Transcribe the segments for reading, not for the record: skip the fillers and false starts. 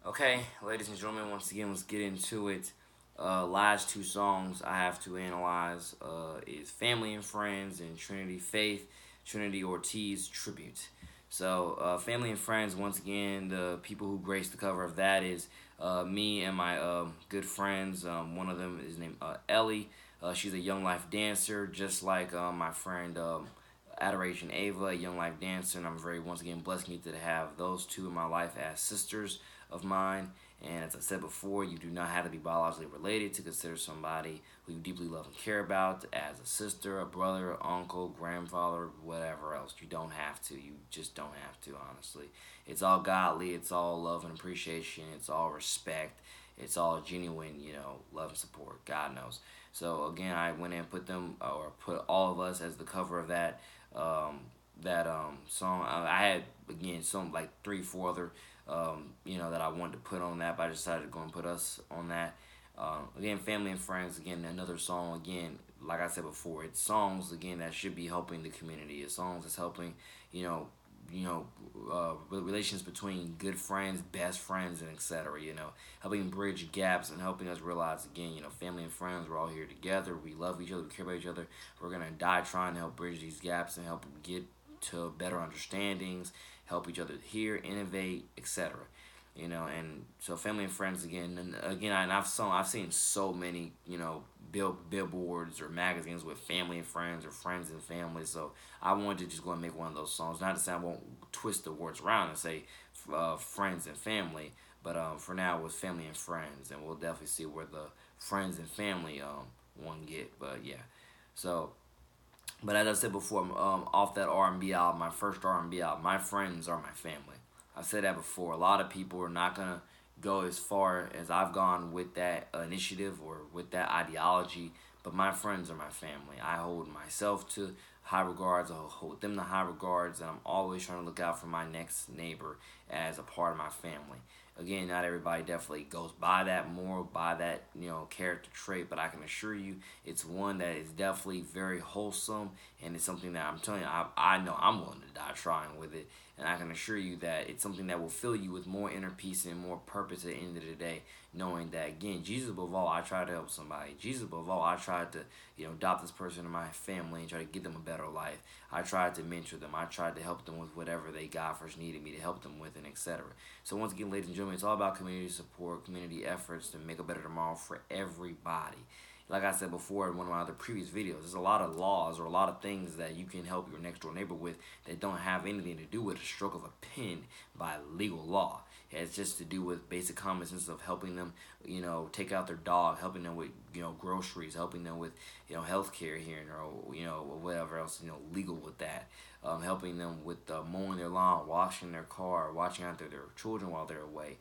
Okay, ladies and gentlemen, once again, let's get into it. Last two songs I have to analyze is Family and Friends and Trinity Faith, Trinity Ortiz Tribute. So, Family and Friends, once again, the people who graced the cover of that is me and my good friends. One of them is named Ellie. She's a Young Life dancer, just like my friend Adoration Ava, a Young Life dancer, and I'm very, once again, blessed to have those two in my life as sisters of mine. And as I said before, you do not have to be biologically related to consider somebody who you deeply love and care about as a sister, a brother, uncle, grandfather, whatever else. You don't have to. You just don't have to, honestly. It's all godly. It's all love and appreciation. It's all respect. It's all genuine, love and support. God knows. So again, I went and put them, or put all of us as the cover of um, that song. I had again some like three, four other that I wanted to put on that, but I decided to go and put us on that. Again, Family and Friends, again, another song, again, like I said before, it's songs, again, that should be helping the community. It's songs that's helping, you know, relations between good friends, best friends, and etc. Helping bridge gaps and helping us realize again, family and friends, we're all here together. We love each other. We care about each other. We're gonna die trying to help bridge these gaps and help get to better understandings, help each other hear, innovate, etc. And so family and friends again, and again, I've seen so many, billboards or magazines with family and friends or friends and family. So I wanted to just go and make one of those songs. Not to say I won't twist the words around and say friends and family, but for now it was family and friends, and we'll definitely see where the friends and family one get. But yeah, so but as I said before, off that R&B album, my first R&B album, my friends are my family. I've said that before. A lot of people are not gonna go as far as I've gone with that initiative or with that ideology, but my friends are my family. I hold myself to high regards. I hold them to high regards, and I'm always trying to look out for my next neighbor as a part of my family. Again, not everybody definitely goes by that moral, by that character trait, but I can assure you, it's one that is definitely very wholesome, and it's something that I'm telling you, I know I'm willing to die trying with it, and I can assure you that it's something that will fill you with more inner peace and more purpose at the end of the day, knowing that again, Jesus above all, I try to help somebody. Jesus above all, I tried to adopt this person in my family and try to give them a better life. I tried to mentor them. I tried to help them with whatever they God first needed me to help them with, and etc. So once again, ladies and gentlemen, it's all about community support, community efforts to make a better tomorrow for everybody. Like I said before in one of my other previous videos, there's a lot of laws or a lot of things that you can help your next door neighbor with that don't have anything to do with a stroke of a pen by legal law. It's just to do with basic common sense of helping them, take out their dog, helping them with, groceries, helping them with, health care here, or, whatever else, legal with that. Helping them with mowing their lawn, washing their car, watching after their children while they're away.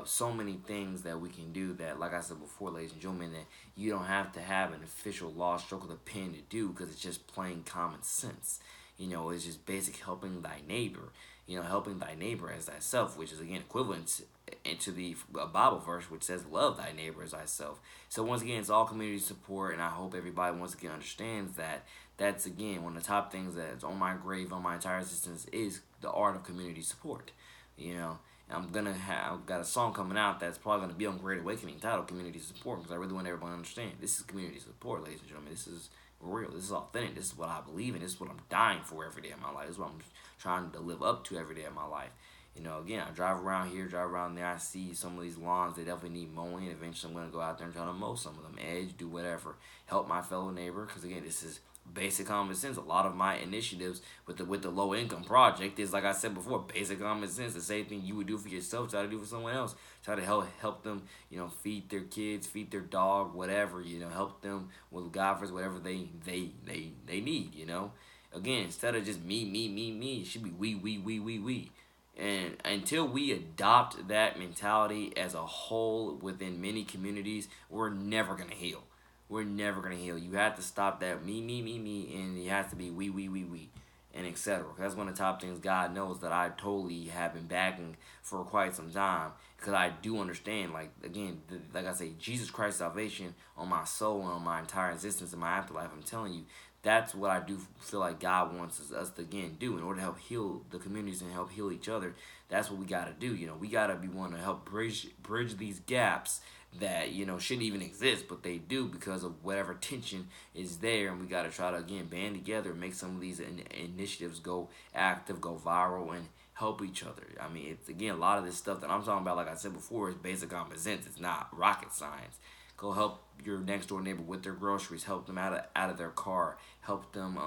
So many things that we can do that, like I said before, ladies and gentlemen, that you don't have to have an official law stroke of the pen to do because it's just plain common sense. It's just basic helping thy neighbor. Helping thy neighbor as thyself, which is again equivalent into the Bible verse which says, "Love thy neighbor as thyself." So once again, it's all community support, and I hope everybody once again understands that. That's again one of the top things that's on my grave, on my entire existence, is the art of community support. You know, I've got a song coming out that's probably gonna be on Great Awakening titled "Community Support" because I really want everyone to understand this is community support, ladies and gentlemen. This is real. This is authentic. This is what I believe in. This is what I'm dying for every day of my life. This is what I'm trying to live up to every day of my life. Again, I drive around here, drive around there. I see some of these lawns. They definitely need mowing. Eventually, I'm going to go out there and try to mow some of them, edge, do whatever. Help my fellow neighbor. Because, again, this is basic common sense. A lot of my initiatives with the low income project is, like I said before, basic common sense. The same thing you would do for yourself, try to do for someone else. Try to help them, feed their kids, feed their dog, whatever. Help them with God first, whatever they need. Again, instead of just me, it should be we. And until we adopt that mentality as a whole within many communities, we're never gonna heal. We're never gonna heal. You have to stop that me, and it has to be we, and etc. That's one of the top things God knows that I totally have been backing for quite some time because I do understand. Like again, like I say, Jesus Christ's salvation on my soul and on my entire existence in my afterlife. I'm telling you, that's what I do feel like God wants us to again do in order to help heal the communities and help heal each other. That's what we got to do. We got to be one to help bridge these gaps that shouldn't even exist, but they do because of whatever tension is there, and we got to try to again band together, make some of these initiatives go active, go viral, and help each other. I mean, it's again a lot of this stuff that I'm talking about. Like I said before, is basic common sense. It's not rocket science. Go help your next door neighbor with their groceries. Help them out of their car. Help them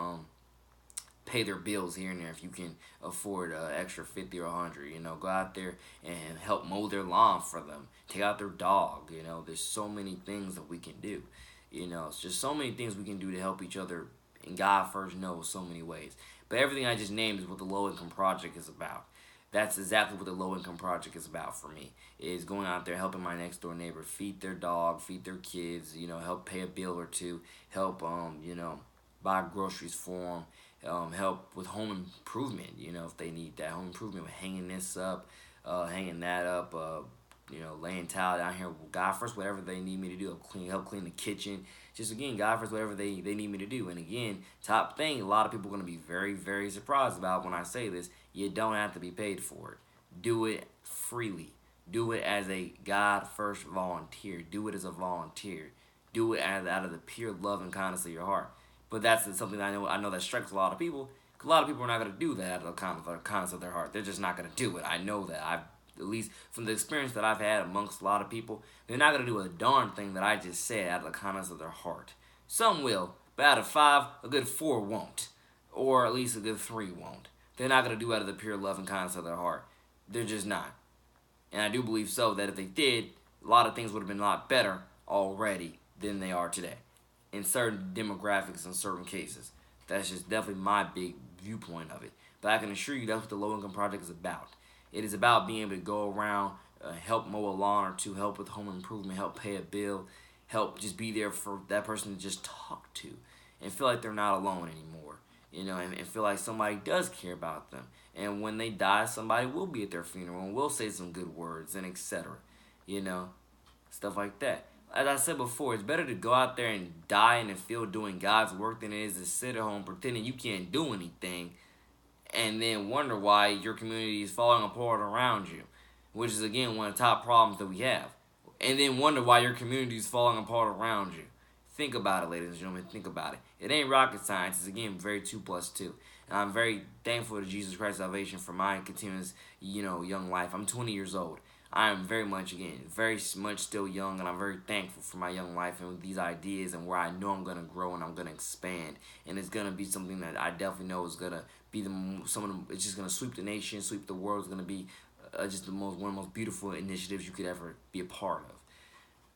pay their bills here and there if you can afford extra 50 or 100. Go out there and help mow their lawn for them. Take out their dog. There's so many things that we can do. It's just so many things we can do to help each other. And God first knows so many ways. But everything I just named is what the Low Income Project is about. That's exactly what the Low Income Project is about for me. Is going out there helping my next door neighbor feed their dog, feed their kids. Help pay a bill or two. Help buy groceries for them. Help with home improvement. If they need that home improvement, with hanging this up, hanging that up. Laying tile down here. God first, whatever they need me to do. Help clean the kitchen. Just again, God first, whatever they need me to do. And again, top thing, a lot of people are going to be very, very surprised about when I say this. You don't have to be paid for it. Do it freely. Do it as a God first volunteer. Do it as a volunteer. Do it out of the pure love and kindness of your heart. But that's something that I know that strikes a lot of people. A lot of people are not going to do that out of the kindness of their heart. They're just not going to do it. I know that. At least from the experience that I've had amongst a lot of people, they're not going to do a darn thing that I just said out of the kindness of their heart. Some will, but out of 5, a good 4 won't. Or at least a good 3 won't. They're not going to do out of the pure love and kindness of their heart. They're just not. And I do believe so that if they did, a lot of things would have been a lot better already than they are today. In certain demographics in certain cases. That's just definitely my big viewpoint of it. But I can assure you that's what the Low Income Project is about. It is about being able to go around, help mow a lawn or two, help with home improvement, help pay a bill, help just be there for that person to just talk to and feel like they're not alone anymore, and feel like somebody does care about them. And when they die, somebody will be at their funeral and will say some good words and etc. Stuff like that. As I said before, it's better to go out there and die in the field doing God's work than it is to sit at home pretending you can't do anything and then wonder why your community is falling apart around you, which is, again, one of the top problems that we have. And then wonder why your community is falling apart around you. Think about it, ladies and gentlemen. Think about it. It ain't rocket science. It's, again, very 2 plus 2. And I'm very thankful to Jesus Christ's salvation for my continuous, young life. I'm 20 years old. I am very much still young, and I'm very thankful for my young life and these ideas and where I know I'm going to grow and I'm going to expand. And it's going to be something that I definitely know is going to be it's just going to sweep the nation, sweep the world. It's going to be just one of the most beautiful initiatives you could ever be a part of.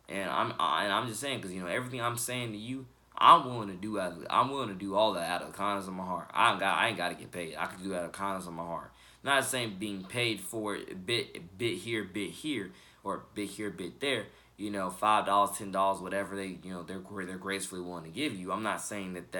And I'm just saying, because everything I'm saying to you, I'm willing to do all that out of the kindness of my heart. I ain't got to get paid. I can do it out of the kindness of my heart. Not saying being paid for it bit here, or bit here, bit there. $5, $10, whatever they're gracefully willing to give you. I'm not saying that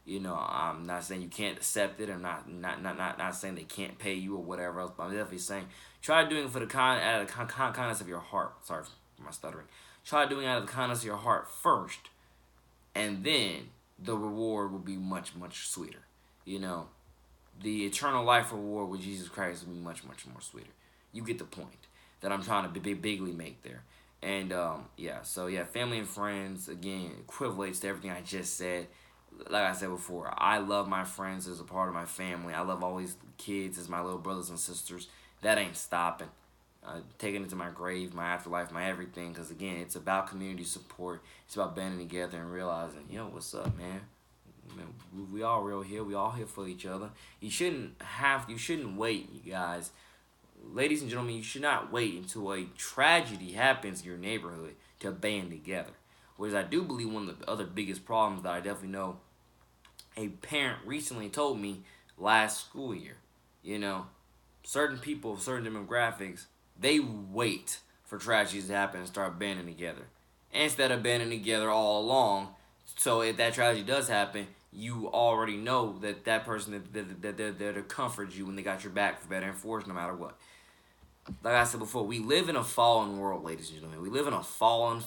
I'm not saying you can't accept it, or not saying they can't pay you or whatever else. But I'm definitely saying try doing it for out of the kindness of your heart. Sorry for my stuttering. Try doing it out of the kindness of your heart first, and then the reward will be much, much sweeter. The eternal life reward with Jesus Christ will be much, much more sweeter. You get the point that I'm trying to bigly make there. And family and friends, again, equivalates to everything I just said. Like I said before, I love my friends as a part of my family. I love all these kids as my little brothers and sisters. That ain't stopping. Taking it to my grave, my afterlife, my everything. Because, again, it's about community support. It's about banding together and realizing, what's up, man? We all real here. We all here for each other. You shouldn't wait, you guys. Ladies and gentlemen, you should not wait until a tragedy happens in your neighborhood to band together. Whereas I do believe one of the other biggest problems that I definitely know, a parent recently told me last school year, certain people, certain demographics, they wait for tragedies to happen and start banding together. Instead of banding together all along, so if that tragedy does happen, you already know that person, that they're there to comfort you when they got your back for better and for worse, no matter what. Like I said before, we live in a fallen world, ladies and gentlemen. We live in a fallen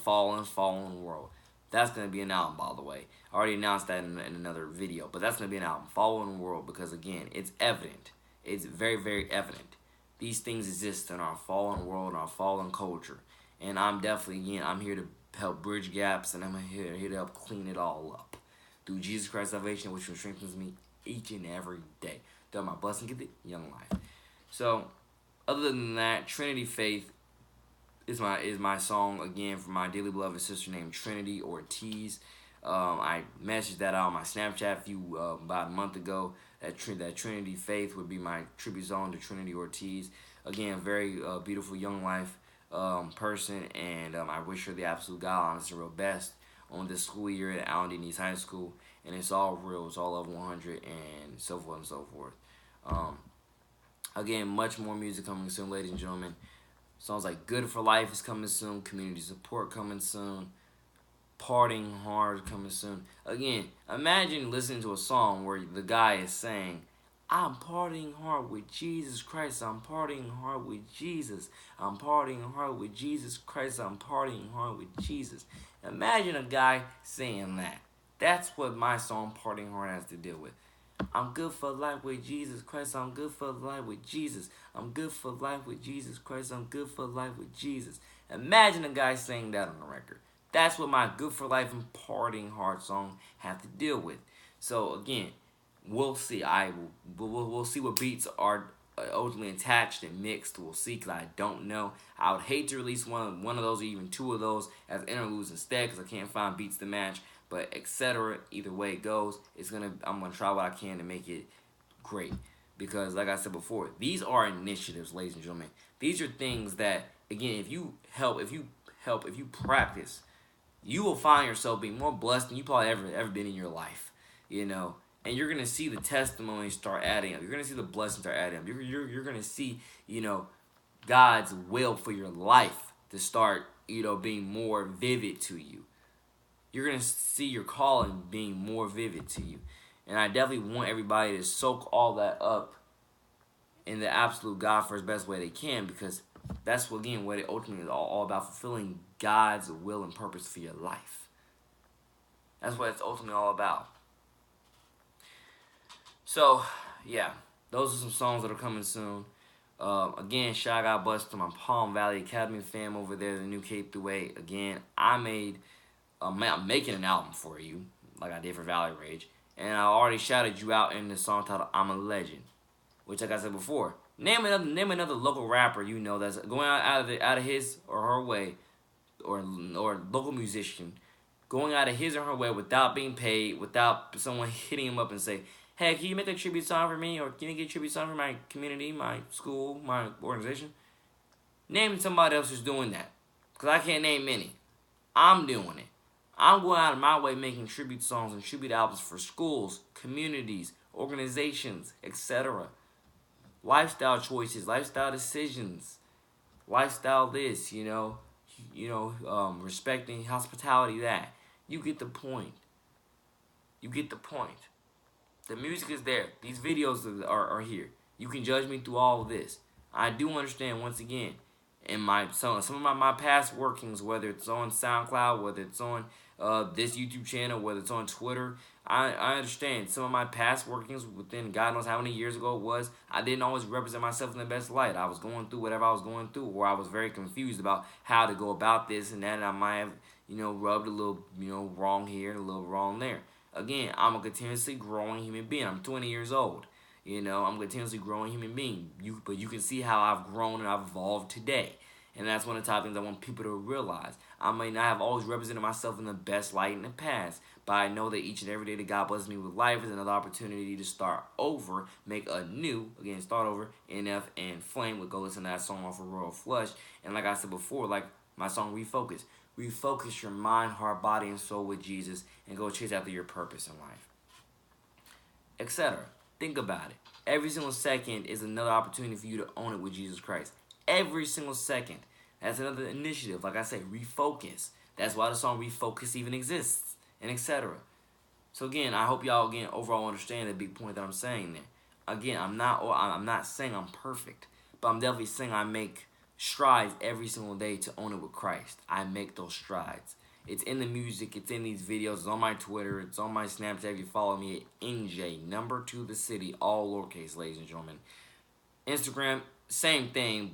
world. That's going to be an album, by the way. I already announced that in another video, but that's going to be an album. Following the World, because again, it's evident. It's very, very evident. These things exist in our fallen world, in our fallen culture. And I'm definitely, again, I'm here to help bridge gaps, and I'm here to help clean it all up. Through Jesus Christ's salvation, which strengthens me each and every day. Through my Blessed&Gifted, Young Life. So, other than that, Trinity Faith is my song, again, for my dearly beloved sister named Trinity Ortiz. I messaged that out on my Snapchat about a month ago. That Trinity Faith would be my tribute song to Trinity Ortiz. Again, very beautiful Young Life person, and I wish her the absolute God, honest, and real best on this school year at Allen D. Neese High School. And it's all real. It's all level 100 and so forth and so forth. Again, much more music coming soon, ladies and gentlemen. Songs like Good for Life is coming soon. Community Support coming soon. Partying Hard coming soon. Again, imagine listening to a song where the guy is saying, I'm partying hard with Jesus Christ. I'm partying hard with Jesus. I'm partying hard with Jesus Christ. I'm partying hard with Jesus. Imagine a guy saying that. That's what my song Partying Hard has to deal with. I'm good for life with Jesus Christ. I'm good for life with Jesus. I'm good for life with Jesus Christ. I'm good for life with Jesus. Imagine a guy saying that on the record. That's what my Good for Life and Partying Hard song have to deal with. So again, we'll see. We'll see what beats are ultimately attached and mixed. We'll see, because I don't know. I would hate to release one of those or even two of those as interludes instead, because I can't find beats to match. But etc. Either way it goes, I'm gonna try what I can to make it great. Because like I said before, these are initiatives, ladies and gentlemen. These are things that, again, if you practice, you will find yourself being more blessed than you probably ever been in your life. You know, and you're gonna see the testimonies start adding up. You're gonna see the blessings start adding up. You're gonna see, God's will for your life to start, being more vivid to you. You're going to see your calling being more vivid to you. And I definitely want everybody to soak all that up in the absolute God first best way they can, because that's, what it ultimately is all about, fulfilling God's will and purpose for your life. That's what it's ultimately all about. So, yeah, those are some songs that are coming soon. Again, shout out, God bless to my Palm Valley Academy fam over there, the new K-8. Again, I'm making an album for you, like I did for Valley Rage, and I already shouted you out in the song titled "I'm a Legend," which, like I said before, name another local rapper that's going out of his or her way, or local musician going out of his or her way without being paid, without someone hitting him up and say, "Hey, can you make a tribute song for me, or can you get a tribute song for my community, my school, my organization?" Name somebody else who's doing that, because I can't name any. I'm doing it. I'm going out of my way making tribute songs and tribute albums for schools, communities, organizations, etc. Lifestyle choices, lifestyle decisions, lifestyle this, respecting hospitality, that. You get the point. You get the point. The music is there. These videos are here. You can judge me through all of this. I do understand, once again, in some of my past workings, whether it's on SoundCloud, whether it's on this YouTube channel, whether it's on Twitter, I understand some of my past workings within God knows how many years ago it was. I didn't always represent myself in the best light. I was going through whatever I was going through, or I was very confused about how to go about this and that, and I might have, rubbed a little, wrong here and a little wrong there. Again, I'm a continuously growing human being. I'm 20 years old. I'm a continuously growing human being. But you can see how I've grown and I've evolved today. And that's one of the top things I want people to realize. I may not have always represented myself in the best light in the past, but I know that each and every day that God blesses me with life is another opportunity to start over, make a new, again, start over, NF and Flame. We'll go listen to that song off of Royal Flush. And like I said before, like my song Refocus. Refocus your mind, heart, body, and soul with Jesus, and go chase after your purpose in life, etc. Think about it. Every single second is another opportunity for you to own it with Jesus Christ. Every single second. That's another initiative. Like I said, refocus. That's why the song Refocus even exists, and etc. So again, I hope y'all overall understand the big point that I'm saying there. Again, I'm not saying I'm perfect, but I'm definitely saying I make strides every single day to own it with Christ. I make those strides. It's in the music. It's in these videos. It's on my Twitter. It's on my Snapchat. If you follow me at NJ number 2 the city, all lowercase, ladies and gentlemen. Instagram, same thing, but